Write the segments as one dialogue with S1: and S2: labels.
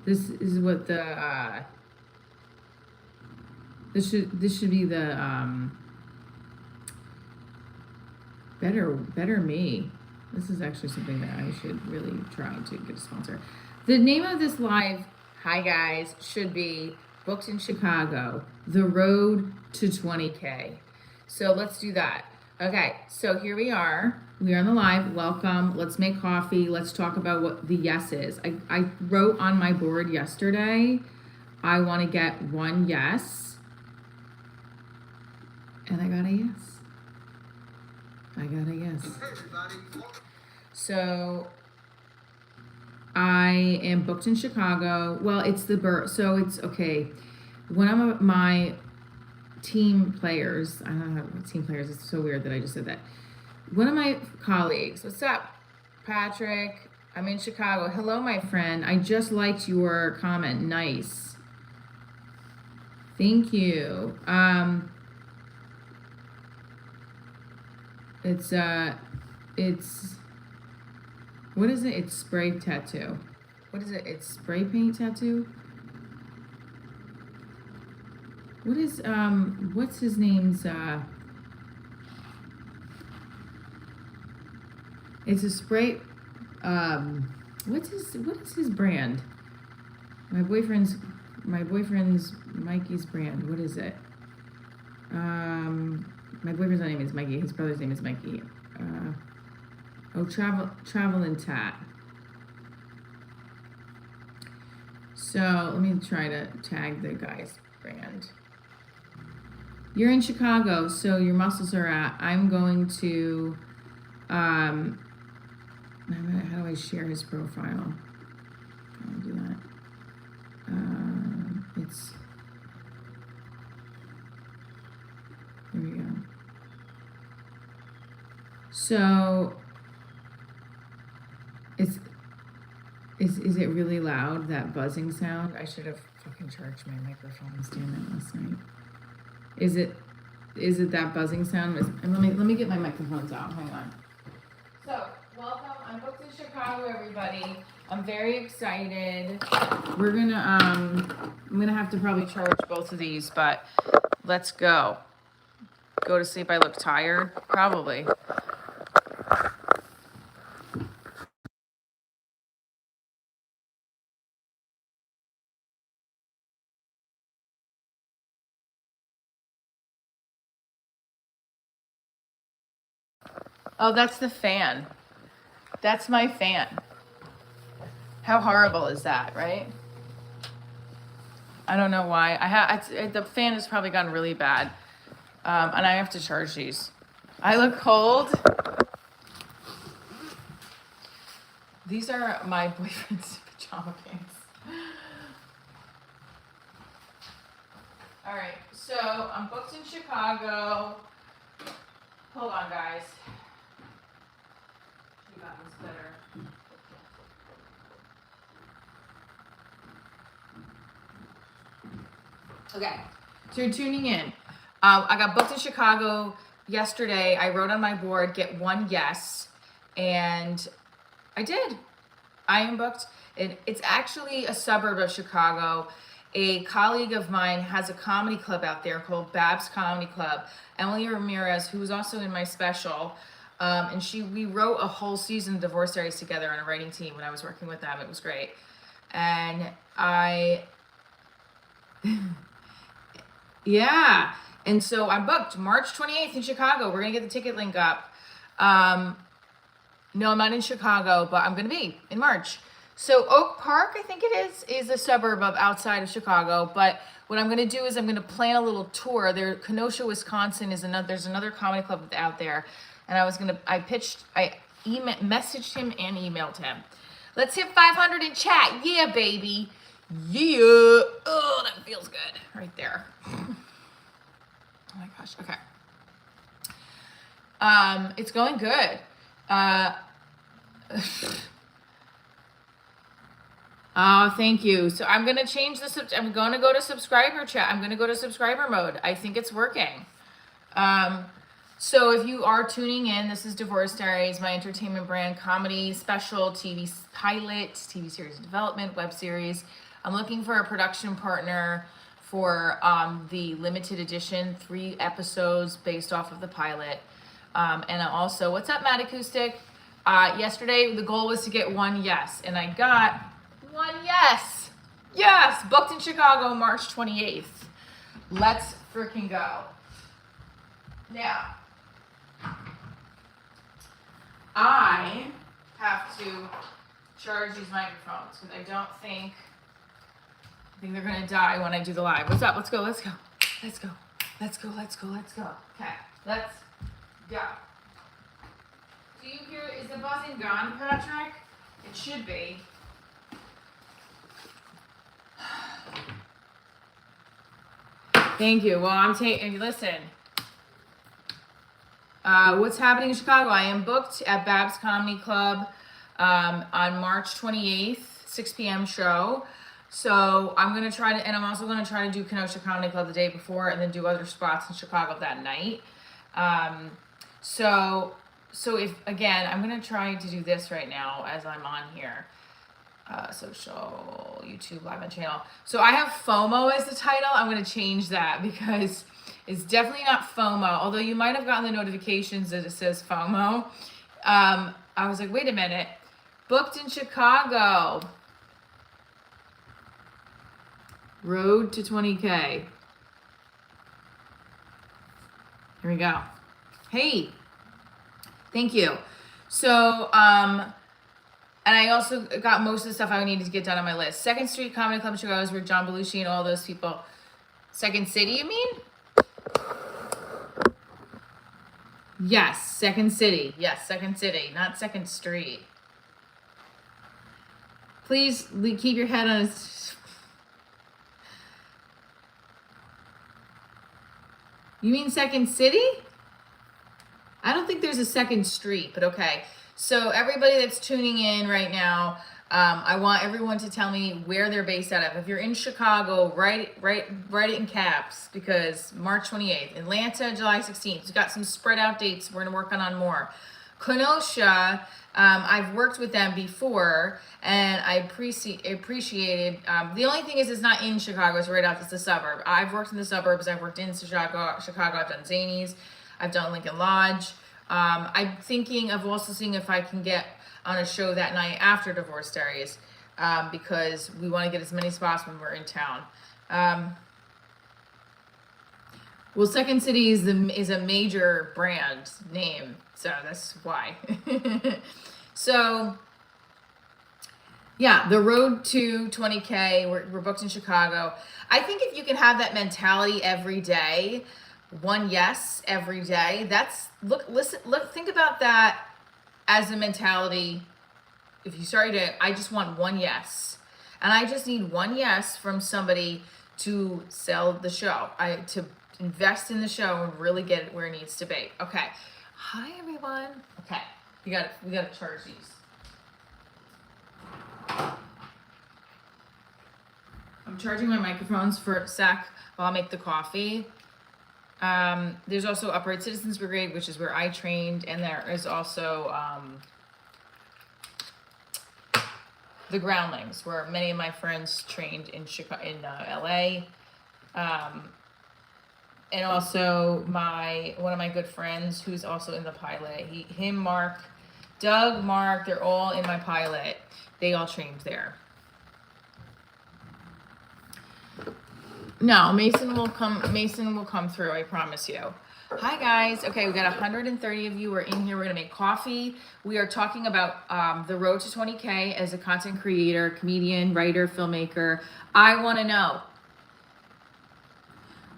S1: This is what the this should be the better me. This is actually something that I should really try to get a sponsor. The name of this live, hi guys, should be Booked in Chicago, The Road to 20K. So let's do that. Okay, so here we are. We are on the live. Welcome. Let's make coffee. Let's talk about what the yes is. I wrote on my board yesterday, I want to get one yes. And I got a yes. I got a yes. So I am booked in Chicago. Well, it's so it's okay. One of my team players, I don't know how team players, it's so weird that I just said that. One of my colleagues, what's up, Patrick? I'm in Chicago. Hello, my friend. I just liked your comment. Nice. Thank you. It's what is it? It's spray tattoo. What is it? It's spray paint tattoo. What is what's his name's it's a spray what is his brand? My boyfriend's Mikey's brand. What is it? My boyfriend's name is Mikey. His brother's name is Mikey. Travel and Tat. So let me try to tag the guy's brand. You're in Chicago, so your muscles are at. I'm going to. How do I share his profile? How do I do that? It's. Here we go. So is it really loud, that buzzing sound? I should have fucking charged my microphones, damn it, last night. Is it that buzzing sound? And let me get my microphones out. Hang on. So welcome. I'm booked in Chicago, everybody. I'm very excited. We're gonna I'm gonna have to probably charge both of these, but let's go. Go to sleep. I look tired, probably. Oh, that's the fan. That's my fan. How horrible is that, right? I don't know why. The fan has probably gotten really bad, and I have to charge these. I look cold. These are my boyfriend's pajama pants. All right, so I'm booked in Chicago. Hold on, guys. You got this better. Okay, so you're tuning in. I got booked in Chicago yesterday. I wrote on my board, get one yes, and I did. I am booked. It's actually a suburb of Chicago. A colleague of mine has a comedy club out there called Bab's Comedy Club. Emily Ramirez, who was also in my special, and we wrote a whole season of Divorce Diaries together on a writing team when I was working with them. It was great. And yeah. And so I'm booked March 28th in Chicago. We're going to get the ticket link up. No, I'm not in Chicago, but I'm going to be in March. So Oak Park, I think it is a suburb of outside of Chicago. But what I'm going to do is I'm going to plan a little tour. Kenosha, Wisconsin there's another comedy club out there. And I messaged him and emailed him. Let's hit 500 in chat. Yeah, baby. Yeah. Oh, that feels good right there. Oh my gosh. Okay. It's going good. Oh, thank you. So I'm going to change I'm going to go to subscriber chat. I'm going to go to subscriber mode. I think it's working. So if you are tuning in, this is Divorce Diaries, my entertainment brand, comedy, special, TV pilot, TV series development, web series. I'm looking for a production partner for the limited edition, 3 episodes based off of the pilot. And also, what's up, Matt Acoustic? Yesterday, the goal was to get 1 yes, and I got 1 yes. Yes, booked in Chicago, March 28th. Let's freaking go. Now, I have to charge these microphones because I think they're gonna die when I do the live. What's up? Let's go. Let's go. Let's go. Let's go. Let's go. Let's go. Okay. Let's go. Do you hear? Is the buzzing gone, Patrick? It should be. Thank you. Well, I'm taking. Listen. What's happening in Chicago? I am booked at Babs Comedy Club on March 28th, 6 p.m. show. So I'm going to try to, and I'm also going to try to do Kenosha Comedy Club the day before and then do other spots in Chicago that night. So if, again, I'm going to try to do this right now as I'm on here. Social, YouTube, live on channel. So I have FOMO as the title. I'm going to change that because it's definitely not FOMO, although you might have gotten the notifications that it says FOMO. I was like, wait a minute. Booked in Chicago. Road to 20K. Here we go. Hey, thank you. So, and I also got most of the stuff I needed to get done on my list. Second Street Comedy Club in Chicago is where John Belushi and all those people. Second City, you mean? Yes, Second City. Yes, Second City, not Second Street. Please keep your head on his... You mean Second City? I don't think there's a Second Street, but okay. So everybody that's tuning in right now, I want everyone to tell me where they're based out of. If you're in Chicago, write it in caps because March 28th. Atlanta, July 16th. We've got some spread out dates. We're going to work on more. Kenosha, I've worked with them before, and I appreciated. The only thing is it's not in Chicago. It's right out. It's the suburb. I've worked in the suburbs. I've worked in Chicago. I've done Zanies. I've done Lincoln Lodge. I'm thinking of also seeing if I can get on a show that night after Divorce Diaries, because we want to get as many spots when we're in town. Well, Second City is a major brand name, so that's why. So, yeah, the road to 20K, we're booked in Chicago. I think if you can have that mentality every day, 1 yes every day, think about that as a mentality. If you started it, I just want 1 yes. And I just need 1 yes from somebody to sell the show, to invest in the show and really get it where it needs to be. Okay. Hi, everyone. Okay. We gotta charge these. I'm charging my microphones for a sec while I make the coffee. There's also Upright Citizens Brigade, which is where I trained, and there is also the Groundlings, where many of my friends trained in LA. And also one of my good friends who's also in the pilot. Doug, Mark, they're all in my pilot. They all trained there. No, Mason will come through, I promise you. Hi guys. Okay, we got 130 of you. We're in here. We're gonna make coffee. We are talking about the road to 20K as a content creator, comedian, writer, filmmaker. I want to know,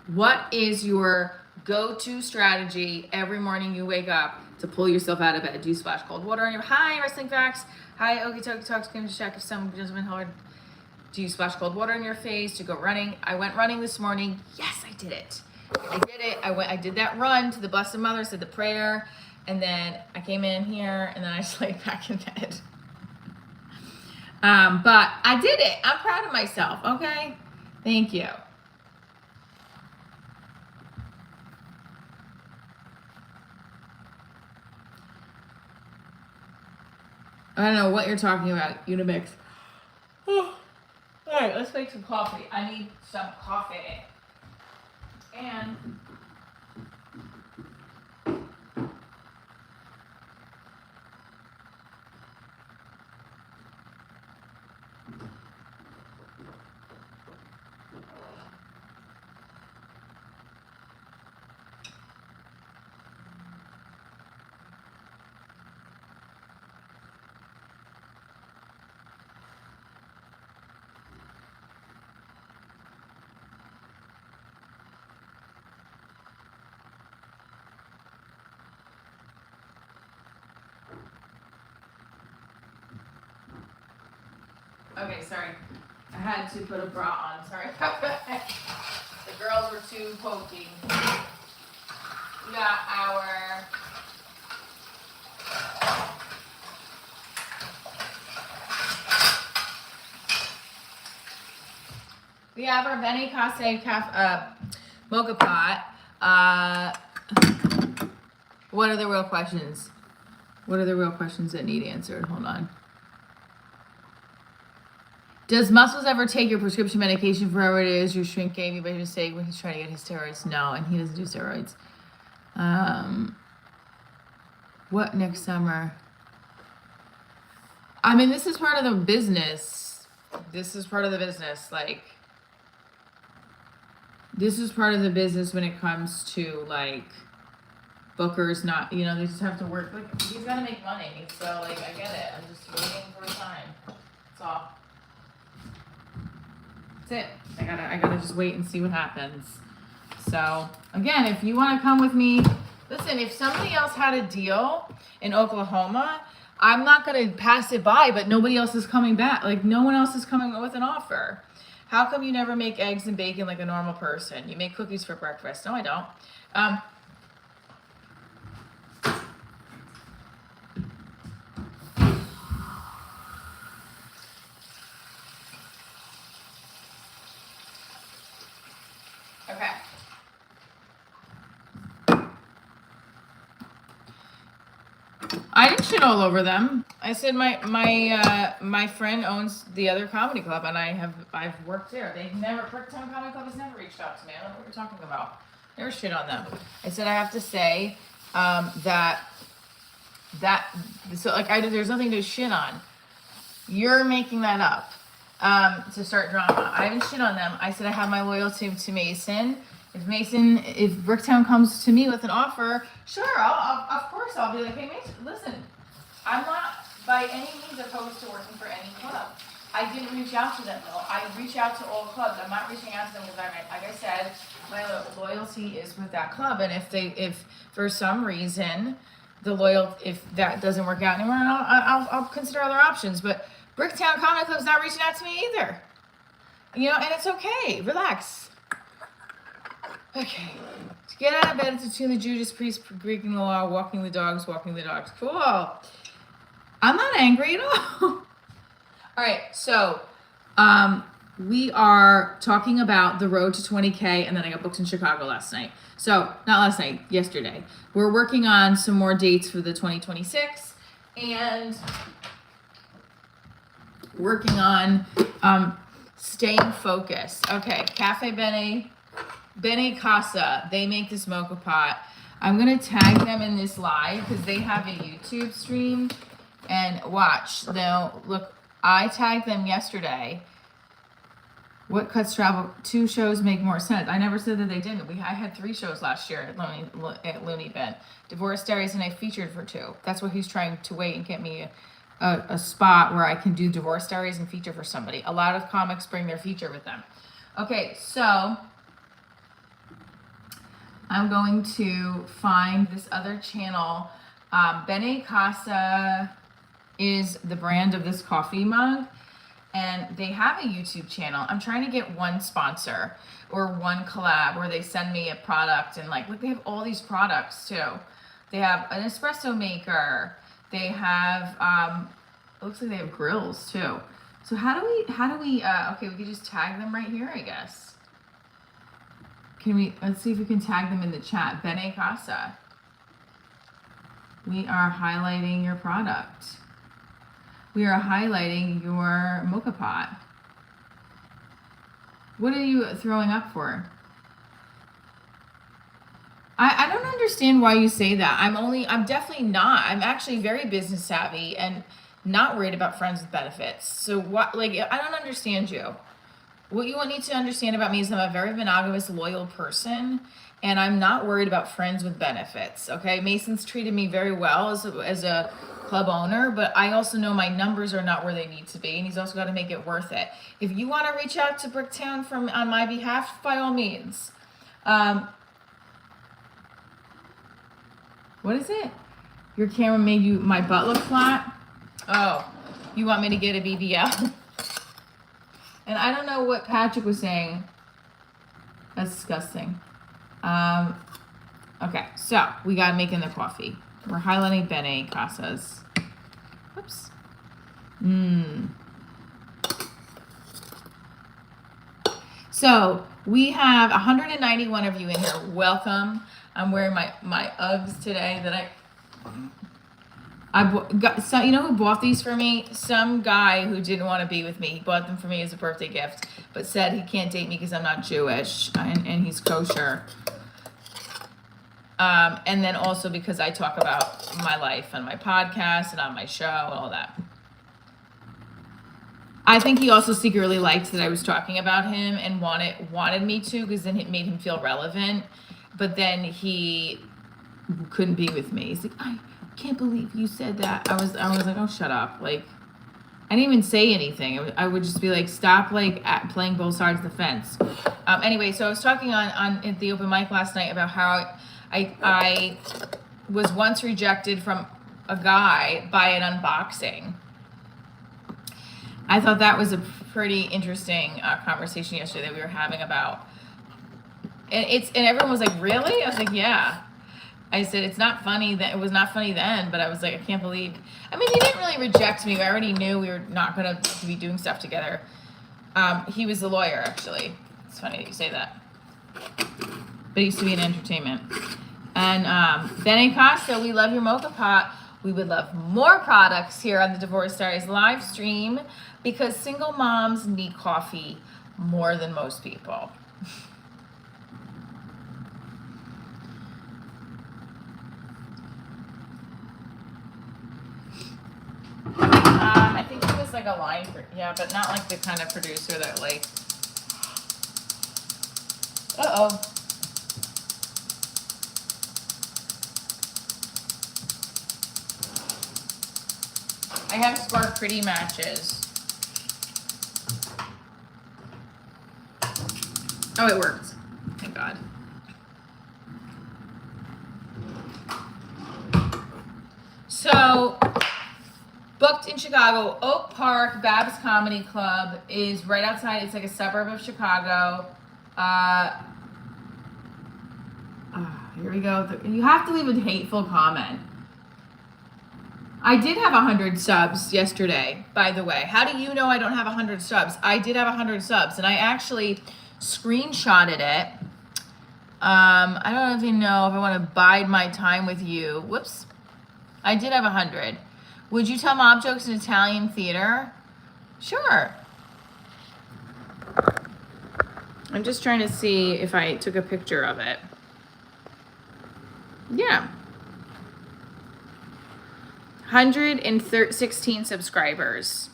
S1: what is your go-to strategy every morning you wake up to pull yourself out of bed? Do you splash cold water on your... Hi, Wrestling Facts. Hi, Okie Tokie Talks. Came to check if some gentleman hard. Do you splash cold water on your face to go running? I went running this morning. Yes, I did it. I did that run to the Blessed Mother, said the prayer, and then I came in here, and then I just laid back in bed. But I did it. I'm proud of myself, okay? Thank you. I don't know what you're talking about, Unimix. All right, let's make some coffee. I need some coffee. And okay, sorry. I had to put a bra on. Sorry about that. The girls were too pokey. We got our Bene Casse mocha pot. What are the real questions? What are the real questions that need answered? Hold on. Does Muscles ever take your prescription medication for whatever it is your shrink gave you by mistake when he's trying to get his steroids? No, and he doesn't do steroids. What next summer? I mean, this is part of the business. This is part of the business. Like, this is part of the business when it comes to, like, bookers not, you know, they just have to work. Like, he's got to make money. So, like, I get it. I'm just waiting for time. That's all. That's it. I gotta just wait and see what happens. So, again, if you want to come with me, listen, if somebody else had a deal in Oklahoma, I'm not going to pass it by, but nobody else is coming back. Like, no one else is coming with an offer. How come you never make eggs and bacon like a normal person? You make cookies for breakfast. No, I don't. Okay. I didn't shit all over them. I said my friend owns the other comedy club, and I've worked there. They've never Bricktown Comedy Club has never reached out to me. I don't know what you're talking about. Never shit on them. I said I have to say there's nothing to shit on. You're making that up to start drama. I haven't shit on them. I said I have my loyalty to Mason. If Bricktown comes to me with an offer, sure, of course I'll be like, hey Mason, listen, I'm not by any means opposed to working for any club. I didn't reach out to them though. I reach out to all clubs. I'm not reaching out to them because like I said, my loyalty is with that club. And if for some reason if that doesn't work out anymore, I'll consider other options. But Bricktown Comedy Club's not reaching out to me either. You know, and it's okay. Relax. Okay. To get out of bed to tune the Judas Priest, breaking the law, walking the dogs. Cool. I'm not angry at all. All right. So, we are talking about the road to 20K, and then I got booked in Chicago last night. So, not last night, yesterday. We're working on some more dates for the 2026, and working on staying focused. Okay, Cafe Bene Casa, they make this mocha pot. I'm going to tag them in this live because they have a YouTube stream. And watch. Now, look, I tagged them yesterday. What cuts travel? 2 shows make more sense. I never said that they didn't. I had 3 shows last year at Looney Bin. Divorce Diaries, and I featured for 2. That's what he's trying to wait and get me a spot where I can do Divorce Diaries and feature for somebody. A lot of comics bring their feature with them. Okay, so I'm going to find this other channel. Bene Casa is the brand of this coffee mug, and they have a YouTube channel. I'm trying to get one sponsor or one collab where they send me a product, and look, they have all these products too. They have an espresso maker. They have it looks like they have grills too. So how do we okay, we could just tag them right here, I guess. Let's see if we can tag them in the chat. Bene Casa. We are highlighting your product. We are highlighting your mocha pot. What are you throwing up for? I don't understand why you say that. I'm definitely not. I'm actually very business savvy and not worried about friends with benefits. So what, like, I don't understand you. What you need to understand about me is I'm a very monogamous, loyal person, and I'm not worried about friends with benefits. Okay, Mason's treated me very well as a club owner, but I also know my numbers are not where they need to be, and he's also got to make it worth it. If you want to reach out to Bricktown on my behalf, by all means. What is it? Your camera made my butt look flat? Oh, you want me to get a BBL? And I don't know what Patrick was saying. That's disgusting. Okay, so we got making the coffee. We're highlighting Bene Casas. Whoops. So we have 191 of you in here. Welcome. I'm wearing my Uggs today that so you know who bought these for me? Some guy who didn't want to be with me. He bought them for me as a birthday gift, but said he can't date me because I'm not Jewish and he's kosher. And then also because I talk about my life on my podcast and on my show and all that. I think he also secretly liked that I was talking about him and wanted me to, because then it made him feel relevant. But then he couldn't be with me. He's like, I can't believe you said that. I was like, oh, shut up. Like, I didn't even say anything. I would just be like, stop, like, playing both sides of the fence. Anyway, so I was talking at the open mic last night about how I was once rejected from a guy by an unboxing. I thought that was a pretty interesting conversation yesterday that we were having about, and everyone was like, really? I was like, yeah. I said, it's not funny that it was not funny then, but I was like, I can't believe. I mean, he didn't really reject me. I already knew we were not going to be doing stuff together. He was a lawyer, actually. It's funny that you say that. But he used to be in entertainment. And Bene Costa, we love your mocha pot. We would love more products here on the Divorce Diaries live stream, because single moms need coffee more than most people. I think he was like a line, yeah, but not like the kind of producer that like. Uh-oh. I have Spark Pretty matches. Oh, it worked. Thank God. So, booked in Chicago. Oak Park, Babs Comedy Club is right outside. It's like a suburb of Chicago. Here we go. You have to leave a hateful comment. I did have 100 subs yesterday, by the way. How do you know I don't have 100 subs? I did have 100 subs, and I actually screenshotted it. I don't even know if I want to bide my time with you. Whoops. I did have 100. Would you tell mob jokes in Italian theater? Sure. I'm just trying to see if I took a picture of it. Yeah. 116 subscribers.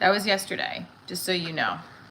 S1: That was yesterday, just so you know.